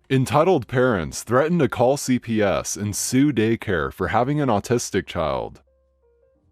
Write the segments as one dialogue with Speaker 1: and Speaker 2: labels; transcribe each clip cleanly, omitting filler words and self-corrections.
Speaker 1: Entitled parents threaten to call CPS and sue daycare for having an autistic child.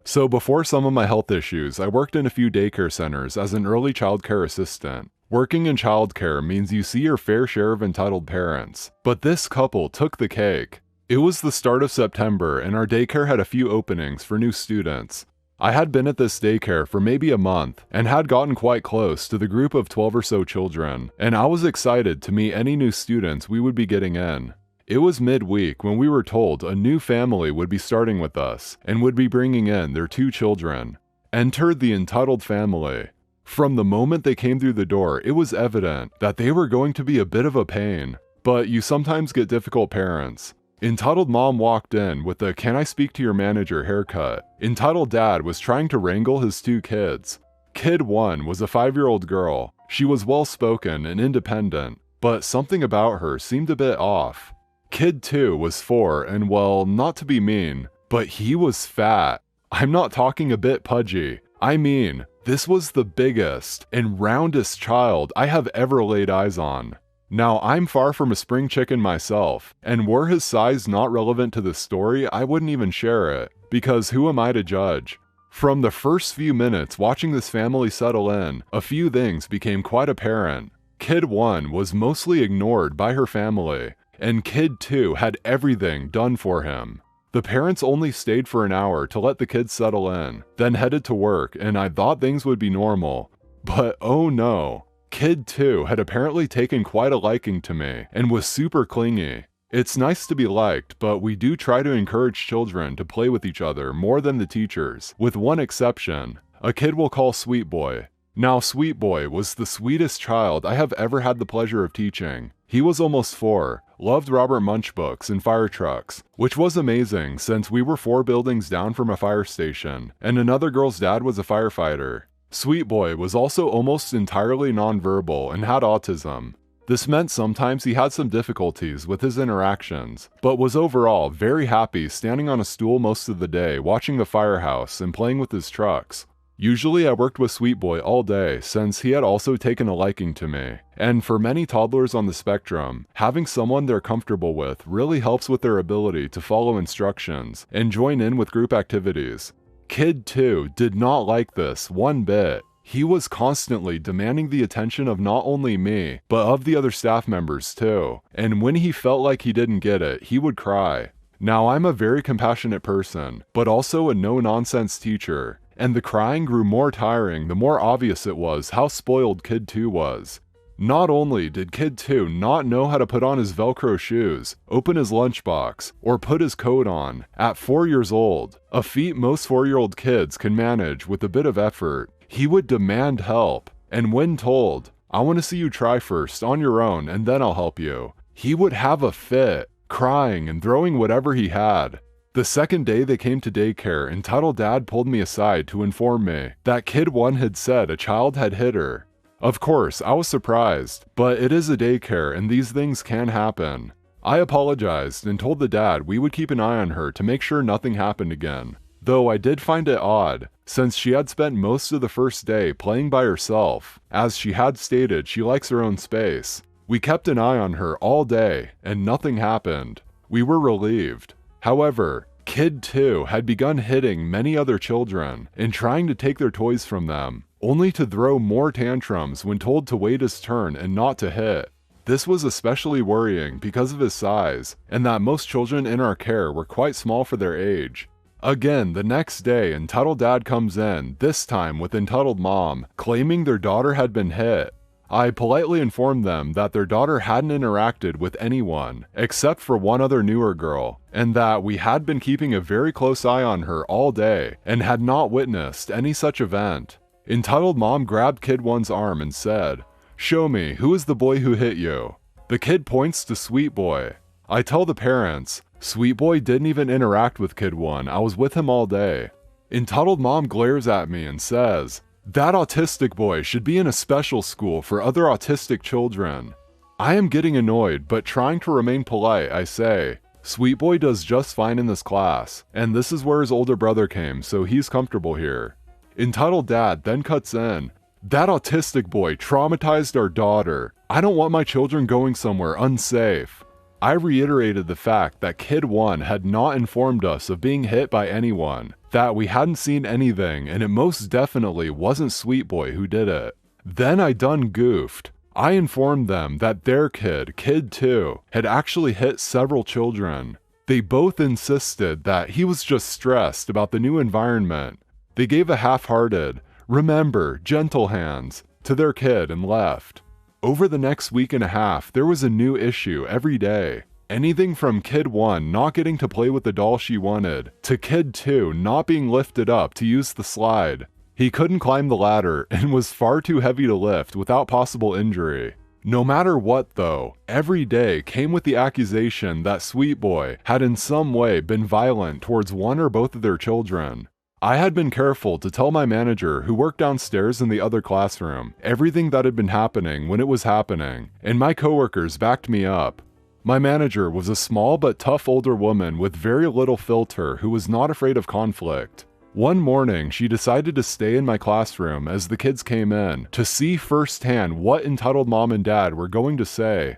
Speaker 1: So before some of my health issues, I worked in a few daycare centers as an early childcare assistant. Working in childcare means you see your fair share of entitled parents, but this couple took the cake. It was the start of September and our daycare had a few openings for new students. I had been at this daycare for maybe a month and had gotten quite close to the group of 12 or so children, and I was excited to meet any new students we would be getting in. It was midweek when we were told a new family would be starting with us and would be bringing in their 2 children. Entered the entitled family. From the moment they came through the door, it was evident that they were going to be a bit of a pain, but you sometimes get difficult parents. Entitled mom walked in with a "Can I speak to your manager" haircut. Entitled dad was trying to wrangle his 2 kids. Kid 1 was a 5-year-old girl. She was well-spoken and independent, but something about her seemed a bit off. Kid 2 was 4 and, well, not to be mean, but he was fat. I'm not talking a bit pudgy. I mean, this was the biggest and roundest child I have ever laid eyes on. Now, I'm far from a spring chicken myself, and were his size not relevant to the story, I wouldn't even share it, because who am I to judge? From the first few minutes watching this family settle in, a few things became quite apparent. Kid 1 was mostly ignored by her family, and Kid 2 had everything done for him. The parents only stayed for an hour to let the kids settle in, then headed to work, and I thought things would be normal. But oh no. Kid 2 had apparently taken quite a liking to me and was super clingy. It's nice to be liked, but we do try to encourage children to play with each other more than the teachers, with one exception. A kid we'll call Sweet Boy. Now, Sweet Boy was the sweetest child I have ever had the pleasure of teaching. He was almost 4, loved Robert Munch books and fire trucks, which was amazing since we were 4 buildings down from a fire station, and another girl's dad was a firefighter. Sweet Boy was also almost entirely nonverbal and had autism. This meant sometimes he had some difficulties with his interactions, but was overall very happy standing on a stool most of the day watching the firehouse and playing with his trucks. Usually I worked with Sweet Boy all day since he had also taken a liking to me, and for many toddlers on the spectrum, having someone they're comfortable with really helps with their ability to follow instructions and join in with group activities. Kid 2 did not like this one bit. He was constantly demanding the attention of not only me, but of the other staff members too, and when he felt like he didn't get it, he would cry. Now, I'm a very compassionate person, but also a no-nonsense teacher, and the crying grew more tiring the more obvious it was how spoiled Kid 2 was. Not only did Kid 2 not know how to put on his Velcro shoes, open his lunchbox, or put his coat on, at 4 years old, a feat most 4-year-old kids can manage with a bit of effort, he would demand help, and when told, "I want to see you try first on your own and then I'll help you," he would have a fit, crying and throwing whatever he had. The second day they came to daycare, Entitled Dad pulled me aside to inform me that Kid 1 had said a child had hit her. Of course, I was surprised, but it is a daycare and these things can happen. I apologized and told the dad we would keep an eye on her to make sure nothing happened again. Though I did find it odd, since she had spent most of the first day playing by herself, as she had stated she likes her own space. We kept an eye on her all day and nothing happened. We were relieved. However, Kid 2 had begun hitting many other children and trying to take their toys from them, only to throw more tantrums when told to wait his turn and not to hit. This was especially worrying because of his size, and that most children in our care were quite small for their age. Again, the next day, Entitled Dad comes in, this time with Entitled Mom, claiming their daughter had been hit. I politely informed them that their daughter hadn't interacted with anyone, except for one other newer girl, and that we had been keeping a very close eye on her all day and had not witnessed any such event. Entitled Mom grabbed Kid 1's arm and said, "Show me, who is the boy who hit you?" The kid points to Sweet Boy. I tell the parents, "Sweet Boy didn't even interact with Kid 1, I was with him all day." Entitled Mom glares at me and says, "That autistic boy should be in a special school for other autistic children." I am getting annoyed, but trying to remain polite, I say, "Sweet Boy does just fine in this class, and this is where his older brother came, so he's comfortable here." Entitled Dad then cuts in, That autistic boy traumatized our daughter. I don't want my children going somewhere unsafe. I reiterated the fact that Kid 1 had not informed us of being hit by anyone, that we hadn't seen anything, and it most definitely wasn't Sweet Boy who did it. Then I done goofed. I informed them that their kid, Kid 2, had actually hit several children. They both insisted that he was just stressed about the new environment. They gave a half-hearted, "Remember, gentle hands," to their kid and left. Over the next week and a half, there was a new issue every day. Anything from Kid 1 not getting to play with the doll she wanted, to Kid 2 not being lifted up to use the slide. He couldn't climb the ladder and was far too heavy to lift without possible injury. No matter what though, every day came with the accusation that Sweet Boy had in some way been violent towards one or both of their children. I had been careful to tell my manager, who worked downstairs in the other classroom, everything that had been happening when it was happening, and my coworkers backed me up. My manager was a small but tough older woman with very little filter who was not afraid of conflict. One morning, she decided to stay in my classroom as the kids came in to see firsthand what entitled mom and dad were going to say.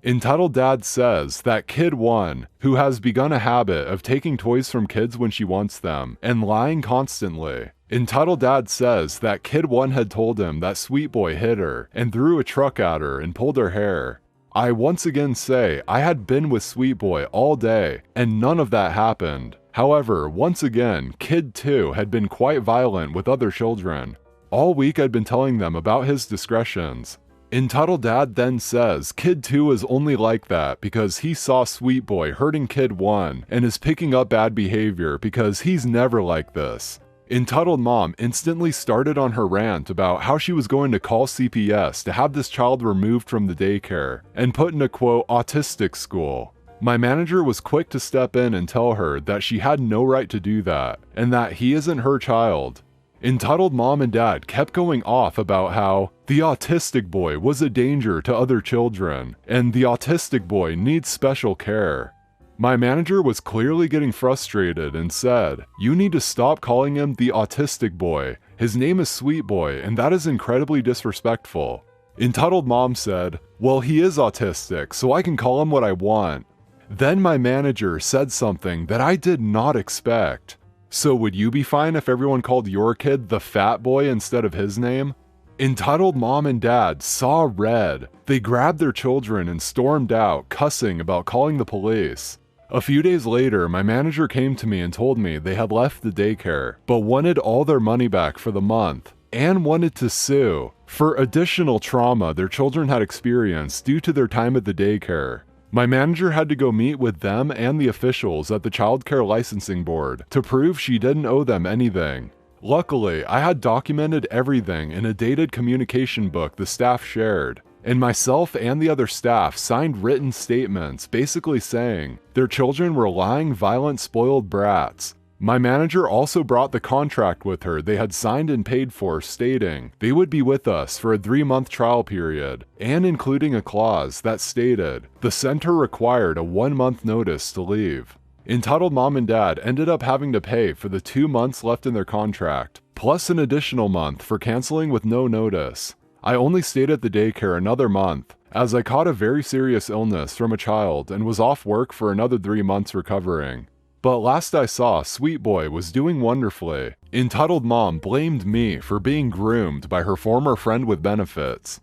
Speaker 1: Entitled Dad says that Kid 1, who has begun a habit of taking toys from kids when she wants them, and lying constantly. Entitled Dad says that Kid 1 had told him that Sweet Boy hit her, and threw a truck at her and pulled her hair. I once again say I had been with Sweet Boy all day, and none of that happened. However, once again, Kid 2 had been quite violent with other children. All week I'd been telling them about his discretions. Entitled Dad then says Kid 2 is only like that because he saw Sweet Boy hurting Kid 1 and is picking up bad behavior because he's never like this. Entitled Mom instantly started on her rant about how she was going to call CPS to have this child removed from the daycare and put in a quote autistic school. My manager was quick to step in and tell her that she had no right to do that and that he isn't her child. Entitled Mom and Dad kept going off about how the autistic boy was a danger to other children, and the autistic boy needs special care. My manager was clearly getting frustrated and said, "You need to stop calling him the autistic boy. His name is Sweet Boy, and that is incredibly disrespectful." Entitled Mom said, "Well, he is autistic, so I can call him what I want." Then my manager said something that I did not expect. "So would you be fine if everyone called your kid the fat boy instead of his name?" Entitled Mom and Dad saw red. They grabbed their children and stormed out, cussing about calling the police. A few days later, my manager came to me and told me they had left the daycare, but wanted all their money back for the month, and wanted to sue for additional trauma their children had experienced due to their time at the daycare. My manager had to go meet with them and the officials at the childcare licensing board to prove she didn't owe them anything. Luckily, I had documented everything in a dated communication book the staff shared, and myself and the other staff signed written statements basically saying their children were lying, violent, spoiled brats. My manager also brought the contract with her they had signed and paid for, stating they would be with us for a 3-month trial period, and including a clause that stated the center required a 1-month notice to leave. Entitled Mom and Dad ended up having to pay for the 2 months left in their contract, plus an additional month for canceling with no notice. I only stayed at the daycare another month, as I caught a very serious illness from a child and was off work for another 3 months recovering. But last I saw, Sweet Boy was doing wonderfully. Entitled Mom blamed me for being groomed by her former friend with benefits.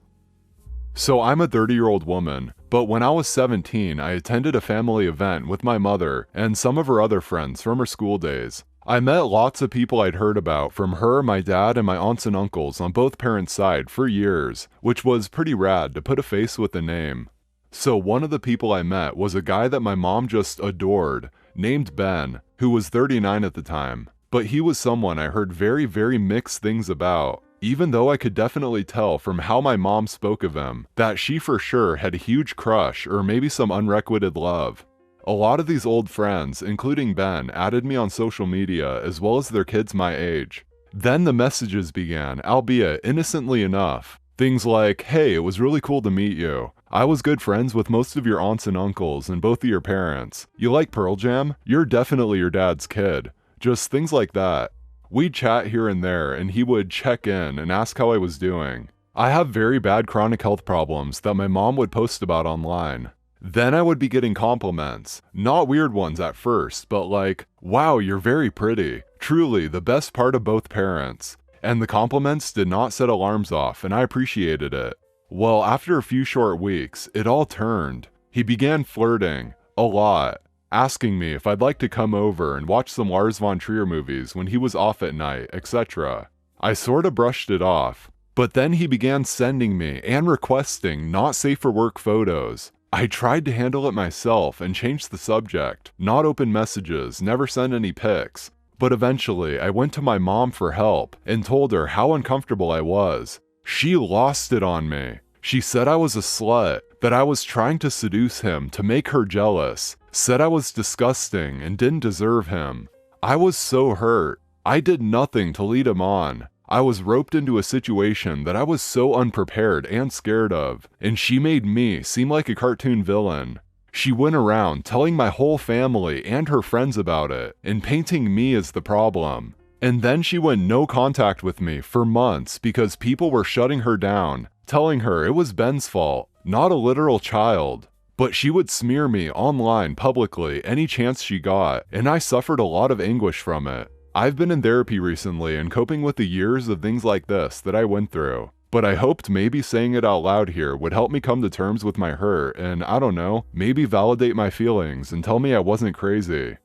Speaker 1: So I'm a 30-year-old woman, but when I was 17, I attended a family event with my mother and some of her other friends from her school days. I met lots of people I'd heard about from her, my dad, and my aunts and uncles on both parents' side for years, which was pretty rad to put a face with a name. So one of the people I met was a guy that my mom just adored, named Ben, who was 39 at the time. But he was someone I heard very, very mixed things about, even though I could definitely tell from how my mom spoke of him that she for sure had a huge crush or maybe some unrequited love. A lot of these old friends, including Ben, added me on social media as well as their kids my age. Then the messages began, albeit innocently enough. Things like, "Hey, it was really cool to meet you. I was good friends with most of your aunts and uncles and both of your parents. You like Pearl Jam? You're definitely your dad's kid." Just things like that. We'd chat here and there, and he would check in and ask how I was doing. I have very bad chronic health problems that my mom would post about online. Then I would be getting compliments, not weird ones at first, but like, wow, you're very pretty, truly the best part of both parents. And the compliments did not set alarms off, and I appreciated it. Well, after a few short weeks, it all turned. He began flirting, a lot, asking me if I'd like to come over and watch some Lars von Trier movies when he was off at night, etc. I sorta brushed it off, but then he began sending me and requesting not safe for work photos. I tried to handle it myself and change the subject, not open messages, never send any pics. But eventually, I went to my mom for help and told her how uncomfortable I was. She lost it on me. She said I was a slut, that I was trying to seduce him to make her jealous, said I was disgusting and didn't deserve him. I was so hurt. I did nothing to lead him on. I was roped into a situation that I was so unprepared and scared of, and she made me seem like a cartoon villain. She went around telling my whole family and her friends about it, and painting me as the problem. And then she went no contact with me for months because people were shutting her down, telling her it was Ben's fault, not a literal child. But she would smear me online publicly any chance she got, and I suffered a lot of anguish from it. I've been in therapy recently and coping with the years of things like this that I went through. But I hoped maybe saying it out loud here would help me come to terms with my hurt and, I don't know, maybe validate my feelings and tell me I wasn't crazy.